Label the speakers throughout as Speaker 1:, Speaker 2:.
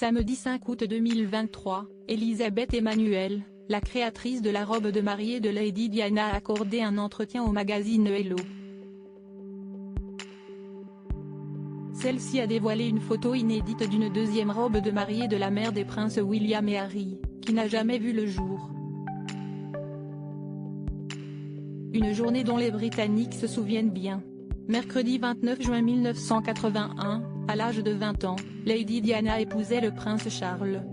Speaker 1: Samedi 5 août 2023, Elisabeth Emmanuel, la créatrice de la robe de mariée de Lady Diana a accordé un entretien au magazine Hello. Celle-ci a dévoilé une photo inédite d'une deuxième robe de mariée de la mère des princes William et Harry, qui n'a jamais vu le jour. Une journée dont les Britanniques se souviennent bien. Mercredi 29 juin 1981, à l'âge de 20 ans, Lady Diana épousait le prince Charles.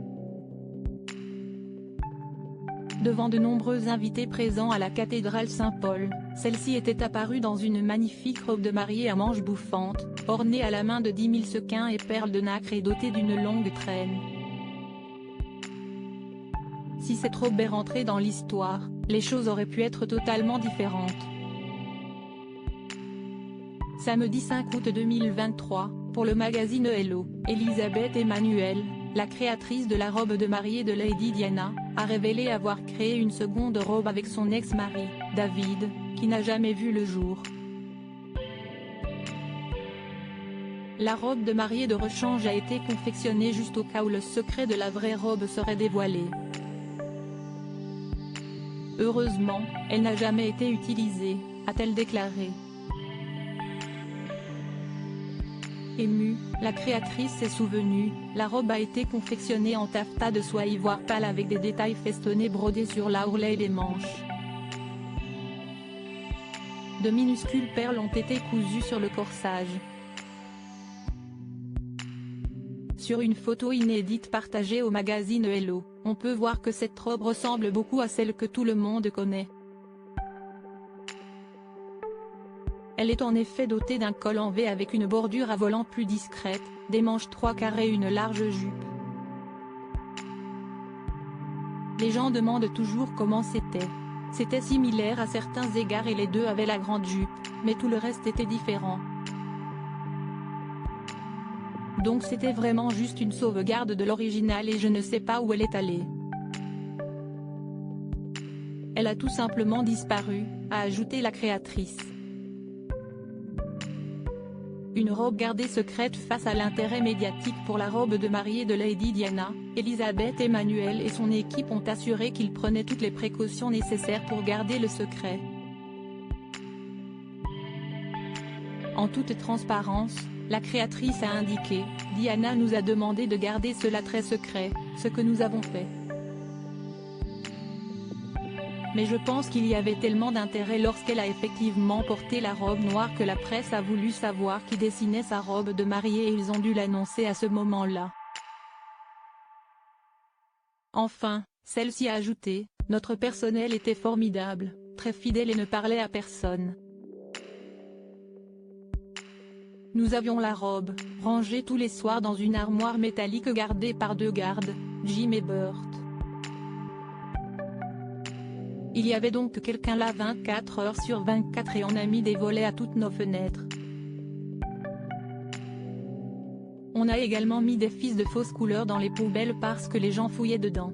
Speaker 1: Devant de nombreux invités présents à la cathédrale Saint-Paul, celle-ci était apparue dans une magnifique robe de mariée à manches bouffantes, ornée à la main de 10 000 sequins et perles de nacre et dotée d'une longue traîne. Si cette robe est rentrée dans l'histoire, les choses auraient pu être totalement différentes. Samedi 5 août 2023, pour le magazine Hello, Elisabeth Emmanuel, la créatrice de la robe de mariée de Lady Diana, a révélé avoir créé une seconde robe avec son ex-mari, David, qui n'a jamais vu le jour. La robe de mariée de rechange a été confectionnée juste au cas où le secret de la vraie robe serait dévoilé. Heureusement, elle n'a jamais été utilisée, a-t-elle déclaré. Émue, la créatrice s'est souvenue, la robe a été confectionnée en taffetas de soie ivoire pâle avec des détails festonnés brodés sur la ourlet et les manches. De minuscules perles ont été cousues sur le corsage. Sur une photo inédite partagée au magazine Hello, on peut voir que cette robe ressemble beaucoup à celle que tout le monde connaît. Elle est en effet dotée d'un col en V avec une bordure à volant plus discrète, des manches 3/4 et une large jupe. Les gens demandent toujours comment c'était. C'était similaire à certains égards et les deux avaient la grande jupe, mais tout le reste était différent. Donc c'était vraiment juste une sauvegarde de l'original et je ne sais pas où elle est allée. Elle a tout simplement disparu, a ajouté la créatrice. Une robe gardée secrète face à l'intérêt médiatique pour la robe de mariée de Lady Diana, Elisabeth Emmanuel et son équipe ont assuré qu'ils prenaient toutes les précautions nécessaires pour garder le secret. En toute transparence, la créatrice a indiqué, « Diana nous a demandé de garder cela très secret, ce que nous avons fait. Mais je pense qu'il y avait tellement d'intérêt lorsqu'elle a effectivement porté la robe noire que la presse a voulu savoir qui dessinait sa robe de mariée et ils ont dû l'annoncer à ce moment-là. » Enfin, celle-ci a ajouté, « Notre personnel était formidable, très fidèle et ne parlait à personne. Nous avions la robe, rangée tous les soirs dans une armoire métallique gardée par 2 gardes, Jim et Burt. Il y avait donc quelqu'un là 24 heures sur 24 et on a mis des volets à toutes nos fenêtres. On a également mis des fils de fausse couleur dans les poubelles parce que les gens fouillaient dedans.